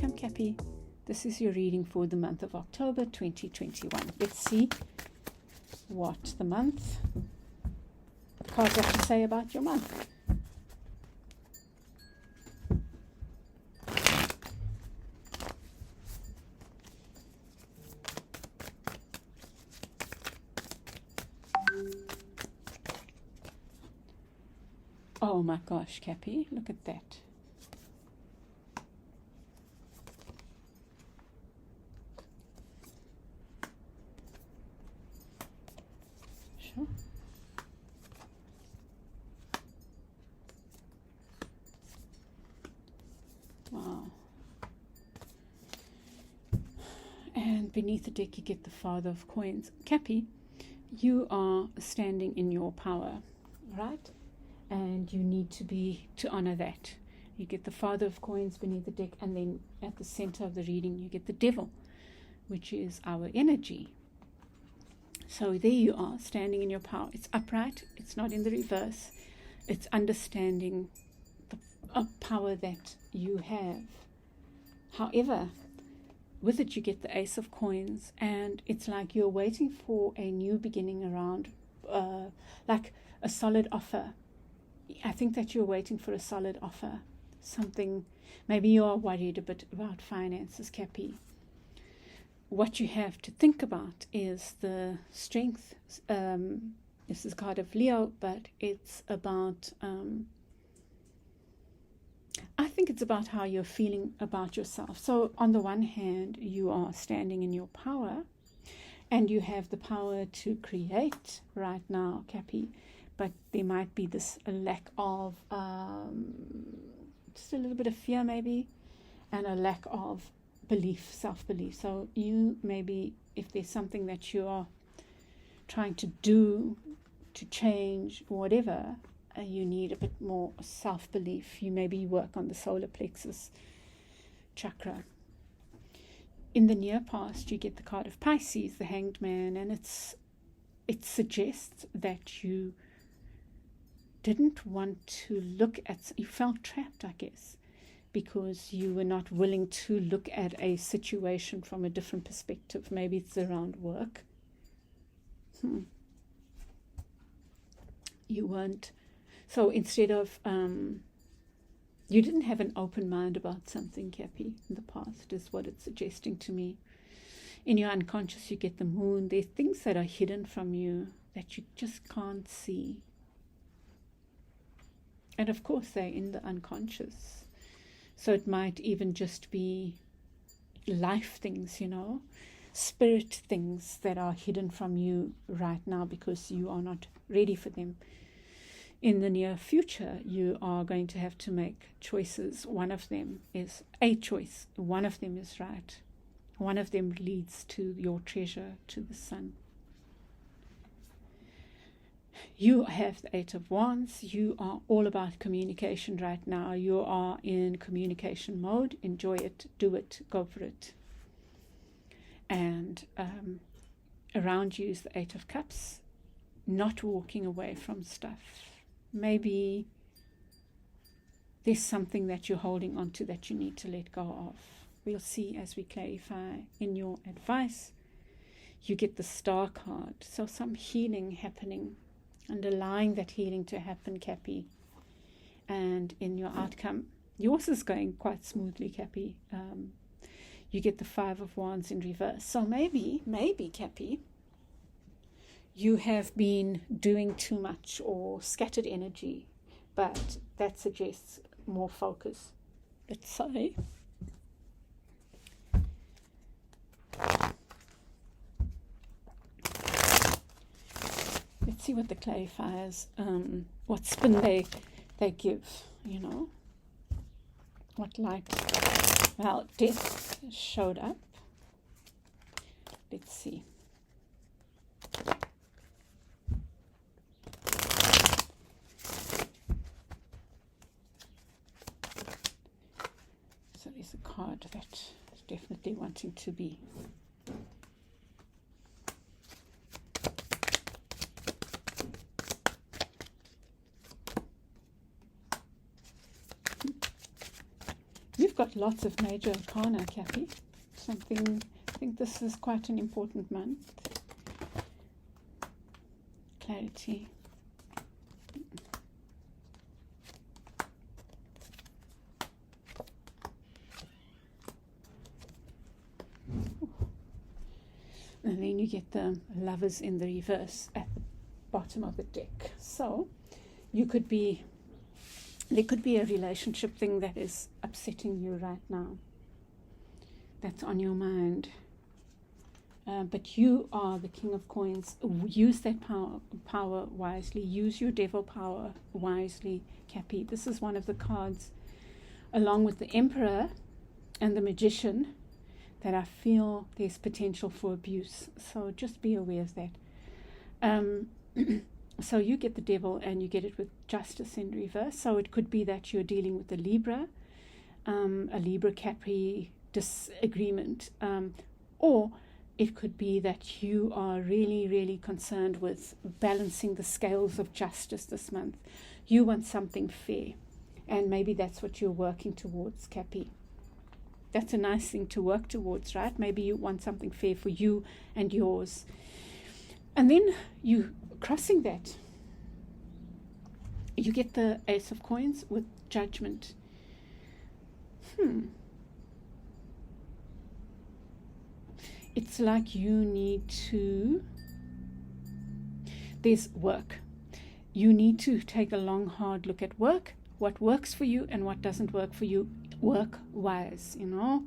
welcome, Capi. This is your reading for the month of October 2021. Let's see what the cards have to say about your month. Oh my gosh, Capi, look at that. Sure. Wow. And beneath the deck you get the Father of Coins. Capi, you are standing in your power, right? And you need to honor that. You get the Father of Coins beneath the deck, and then at the center of the reading you get the Devil, which is our energy. So there you are, standing in your power. It's upright, it's not in the reverse. It's understanding the power that you have. However, with it you get the Ace of Coins, and it's like you're waiting for a new beginning around, like a solid offer. I think that you're waiting for a solid offer. Something, maybe you are worried a bit about finances, Capi. What you have to think about is the strength. This is card of Leo, but it's about, I think it's about how you're feeling about yourself. So on the one hand, you are standing in your power, and you have the power to create right now, Capi. But there might be this lack of, just a little bit of fear maybe, and a lack of belief, self-belief. So you maybe, if there's something that you are trying to do, to change, or whatever, you need a bit more self-belief. You maybe work on the solar plexus chakra. In the near past, you get the card of Pisces, the Hanged Man, and it suggests that you didn't want to look at, you felt trapped, I guess, because you were not willing to look at a situation from a different perspective. Maybe it's around work. You weren't, so instead of, you didn't have an open mind about something, Capi, in the past, is what it's suggesting to me. In your unconscious, you get the Moon. There's things that are hidden from you that you just can't see. And of course, they're in the unconscious. So it might even just be life things, spirit things that are hidden from you right now because you are not ready for them. In the near future, you are going to have to make choices. One of them is a choice. One of them is right. One of them leads to your treasure, to the sun. You have the Eight of Wands. You are all about communication right now. You are in communication mode. Enjoy it, do it, go for it. And around you is the Eight of Cups. Not walking away from stuff. Maybe there's something that you're holding on to that you need to let go of. We'll see as we clarify. In your advice, you get the Star card. So some healing happening. Underlying that healing to happen, Capi. And in your outcome, yours is going quite smoothly, Capi. You get the Five of Wands in reverse. So maybe, Capi, you have been doing too much or scattered energy, but that suggests more focus, let's say. Let's see what the clarifiers, what spin they give, what light. Well, death showed up. Let's see. So there's a card that is definitely wanting to be. got lots of major arcana, Capi. I think this is quite an important month. Clarity. And then you get the Lovers in the reverse at the bottom of the deck. So there could be a relationship thing that is upsetting you right now, that's on your mind. But you are the King of Coins. Use that power wisely. Use your devil power wisely, Capi. This is one of the cards, along with the Emperor and the Magician, that I feel there's potential for abuse. So just be aware of that. So you get the devil and you get it with Justice in reverse. So it could be that you're dealing with a Libra Capri disagreement, or it could be that you are really, really concerned with balancing the scales of justice this month. You want something fair, and maybe that's what you're working towards, Capi. That's a nice thing to work towards, right? Maybe you want something fair for you and yours. And then you crossing that, you get the Ace of Coins with Judgment. It's like you need to, there's work. You need to take a long, hard look at work, what works for you and what doesn't work for you, work-wise, you know.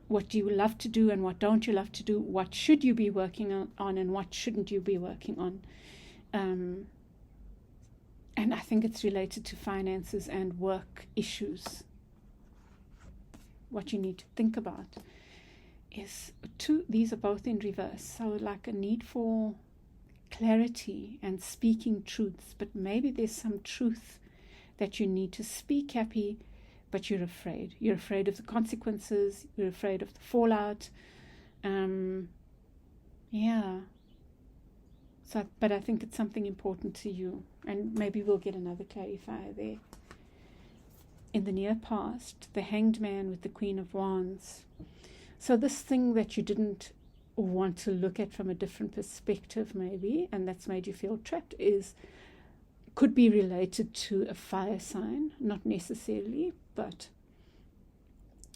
What do you love to do and what don't you love to do? What should you be working on and what shouldn't you be working on? And I think it's related to finances and work issues. What you need to think about is these are both in reverse. So like a need for clarity and speaking truths, but maybe there's some truth that you need to speak, Capi, but you're afraid. You're afraid of the consequences. You're afraid of the fallout. Yeah. So, but I think it's something important to you, and maybe we'll get another clarifier there. In the near past, the Hanged Man with the Queen of Wands. So this thing that you didn't want to look at from a different perspective, maybe, and that's made you feel trapped, could be related to a fire sign, not necessarily,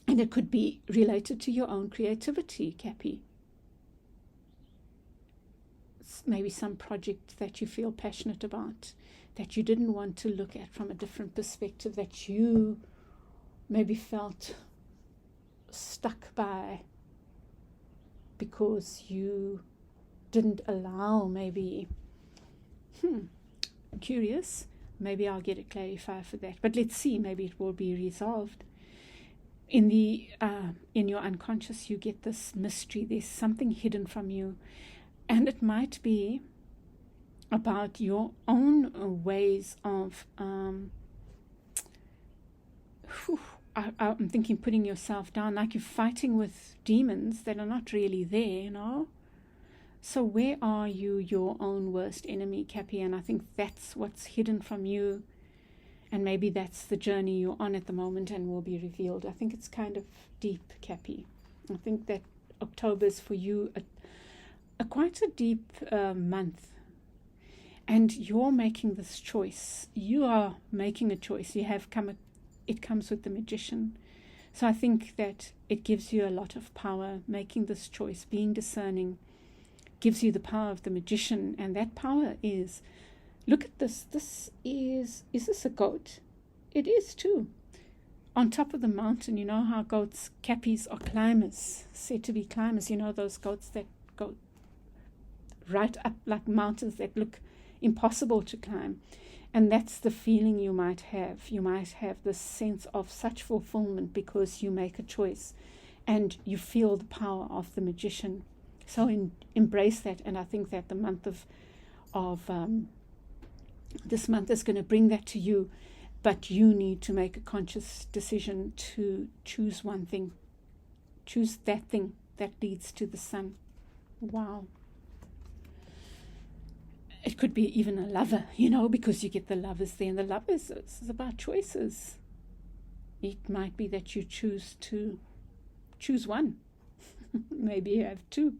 and it could be related to your own creativity, Capi. Maybe some project that you feel passionate about, that you didn't want to look at from a different perspective, that you maybe felt stuck by because you didn't allow, maybe. Curious. Maybe I'll get a clarifier for that. But let's see. Maybe it will be resolved. In your unconscious, you get this mystery. There's something hidden from you, and it might be about your own ways of. I'm thinking putting yourself down, like you're fighting with demons that are not really there, you know. So where are you your own worst enemy, Capi? And I think that's what's hidden from you. And maybe that's the journey you're on at the moment and will be revealed. I think it's kind of deep, Capi. I think that October is for you a quite a deep month. And you're making this choice. You are making a choice. It comes with the Magician. So I think that it gives you a lot of power, making this choice, being discerning. Gives you the power of the Magician, and that power is, look at this. Is this a goat? It is too. On top of the mountain, you know how goats, Cappies, are climbers, said to be climbers. You know those goats that go right up like mountains that look impossible to climb. And that's the feeling you might have. You might have this sense of such fulfillment because you make a choice and you feel the power of the Magician. So embrace that, and I think that the month of this month is going to bring that to you, but you need to make a conscious decision to choose one thing. Choose that thing that leads to the sun. Wow. It could be even a lover, you know, because you get the Lovers there, and the Lovers is about choices. It might be that you choose one. Maybe you have two.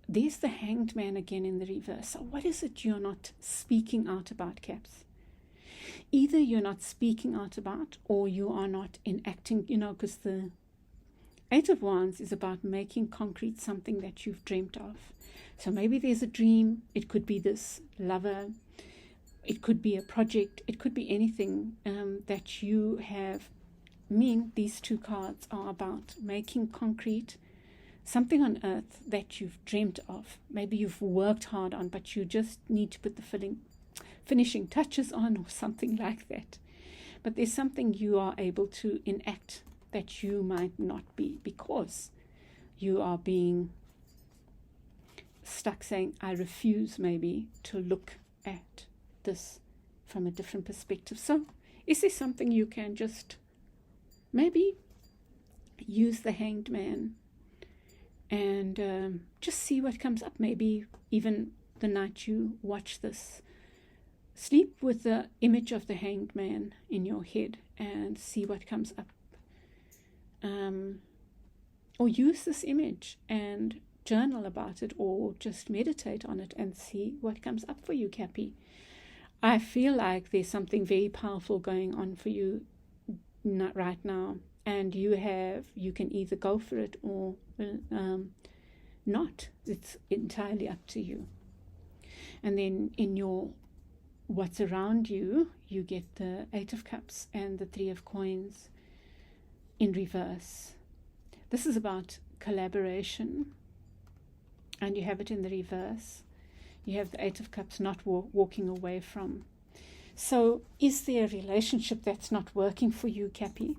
There's the Hanged Man again in the reverse. So what is it you're not speaking out about, Caps? Either you're not speaking out about, or you are not enacting, because the Eight of Wands is about making concrete something that you've dreamt of. So maybe there's a dream. It could be this lover. It could be a project. It could be anything that you have. These two cards are about making concrete something on earth that you've dreamt of. Maybe you've worked hard on, but you just need to put the finishing touches on, or something like that. But there's something you are able to enact that you might not be, because you are being stuck saying, I refuse maybe to look at this from a different perspective. So is there something you can just maybe use the Hanged Man and just see what comes up? Maybe even the night you watch this, sleep with the image of the Hanged Man in your head and see what comes up. Or use this image and journal about it, or just meditate on it and see what comes up for you, Capi. I feel like there's something very powerful going on for you right now, and you can either go for it or not. It's entirely up to you. And then in your what's around you, you get the Eight of Cups and the Three of Coins in reverse. This is about collaboration, and you have it in the reverse. You have the Eight of Cups, not walking away from. So is there a relationship that's not working for you, Capi,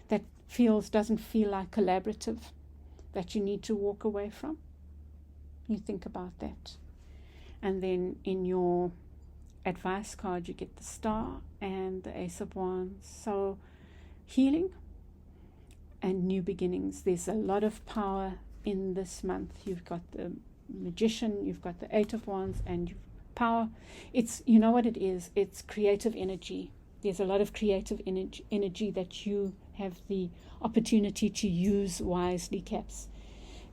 that doesn't feel like collaborative, that you need to walk away from? You think about that. And then in your advice card, you get the Star and the Ace of Wands. So healing and new beginnings. There's a lot of power in this month. You've got the Magician, you've got the Eight of Wands, and power. It's, you know what it is? It's creative energy. There's a lot of creative energy that you have the opportunity to use wisely, Caps.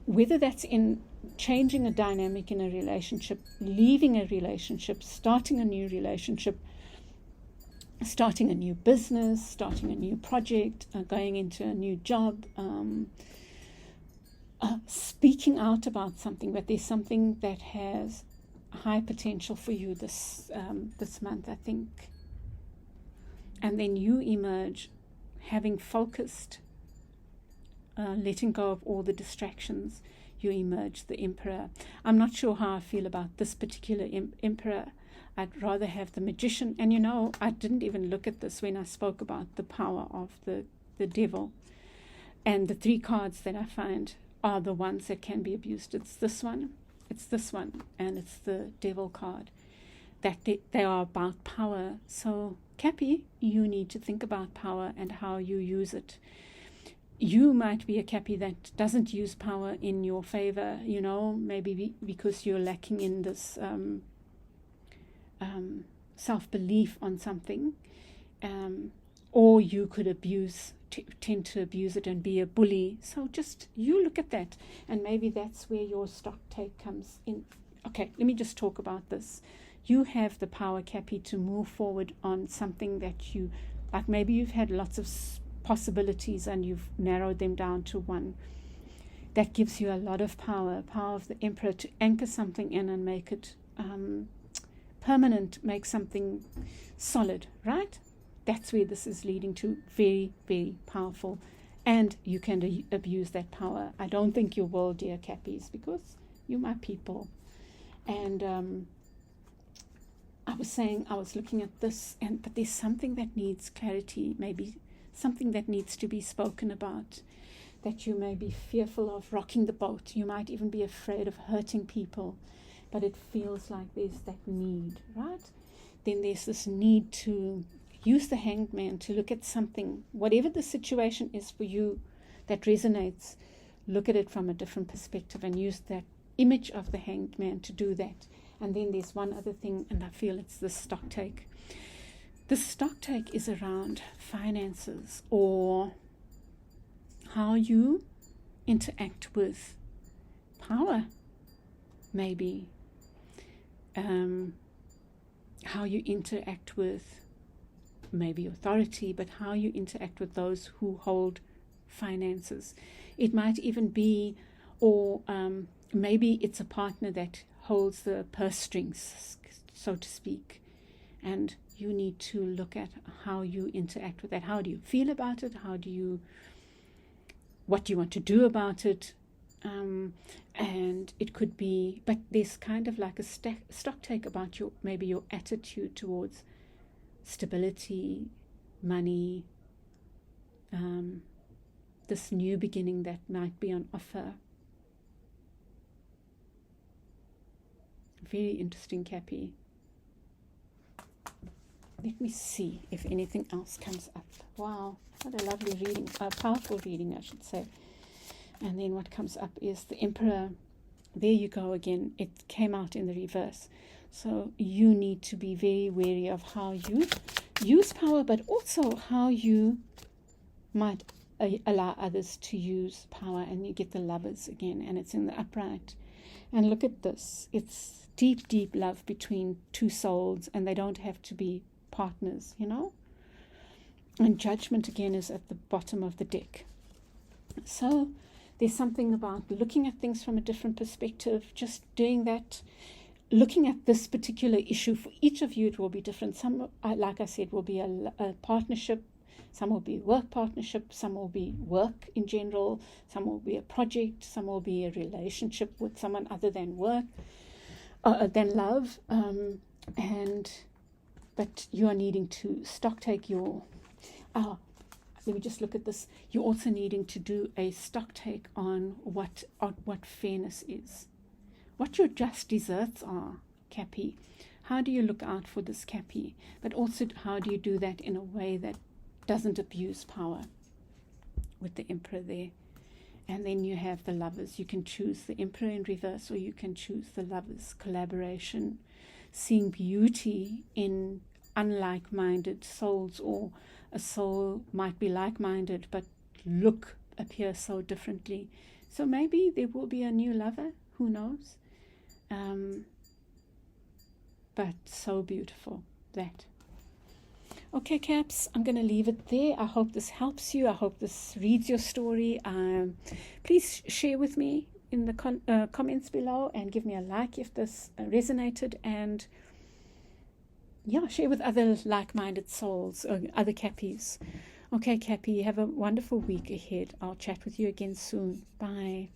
Whether that's in changing a dynamic in a relationship, leaving a relationship, starting a new relationship, starting a new business, starting a new project, going into a new job, speaking out about something, but there's something that has high potential for you this month, I think. And then you emerge having focused, letting go of all the distractions. You emerge the Emperor. I'm not sure how I feel about this particular Emperor. I'd rather have the Magician. And I didn't even look at this when I spoke about the power of the Devil. And the three cards that I find are the ones that can be abused. It's this one, and it's the Devil card. That they are about power. So, Capi, you need to think about power and how you use it. You might be a Capi that doesn't use power in your favor, maybe because you're lacking in this self-belief on something, or you could tend to abuse it and be a bully. So just you look at that, and maybe that's where your stock take comes in. Okay, let me just talk about this. You have the power, Capi, to move forward on something that you like. Maybe you've had lots of possibilities and you've narrowed them down to one. That gives you a lot of power of the Emperor, to anchor something in and make it permanent, make something solid, right? That's where this is leading to. Very, very powerful. And you can abuse that power. I don't think you will, dear Cappies, because you're my people. And I was looking at this, but there's something that needs clarity, maybe something that needs to be spoken about, that you may be fearful of rocking the boat. You might even be afraid of hurting people, but it feels like there's that need, right? Then there's this need to use the Hanged Man to look at something, whatever the situation is for you that resonates, look at it from a different perspective and use that image of the Hanged Man to do that. And then there's one other thing, and I feel it's the stock take. The stock take is around finances, or how you interact with power, maybe. How you interact with maybe authority, but how you interact with those who hold finances. It might even be, or maybe it's a partner that holds the purse strings, so to speak, and you need to look at how you interact with that. How do you feel about it? What do you want to do about it? And it could be, but there's kind of like a stock take about maybe your attitude towards stability, money, this new beginning that might be on offer. Very interesting, Capi. Let me see if anything else comes up. Wow, what a lovely reading, a powerful reading, I should say. And then what comes up is the Emperor. There you go again. It came out in the reverse. So you need to be very wary of how you use power, but also how you might allow others to use power. And you get the Lovers again, and it's in the upright. And look at this. It's deep, deep love between two souls, and they don't have to be partners, you know. And Judgment again is at the bottom of the deck. So there's something about looking at things from a different perspective, just doing that, looking at this particular issue. For each of you, it will be different. Some, like I said, will be a partnership. Some will be work partnership. Some will be work in general. Some will be a project. Some will be a relationship with someone other than work, than love. But you are needing to stock take your... let me just look at this. You're also needing to do a stock take on what fairness is, what your just deserts are, Capi. How do you look out for this, Capi? But also, how do you do that in a way that doesn't abuse power? With the Emperor there. And then you have the Lovers. You can choose the Emperor in reverse, or you can choose the Lovers. Collaboration, seeing beauty in unlike-minded souls, or a soul might be like-minded but appear so differently. So maybe there will be a new lover, who knows? But so beautiful, that. Okay, Caps, I'm going to leave it there. I hope this helps you. I hope this reads your story. Please share with me in the comments below, and give me a like if this resonated, and share with other like-minded souls, or other Cappies. Okay, Capi, have a wonderful week ahead. I'll chat with you again soon. Bye.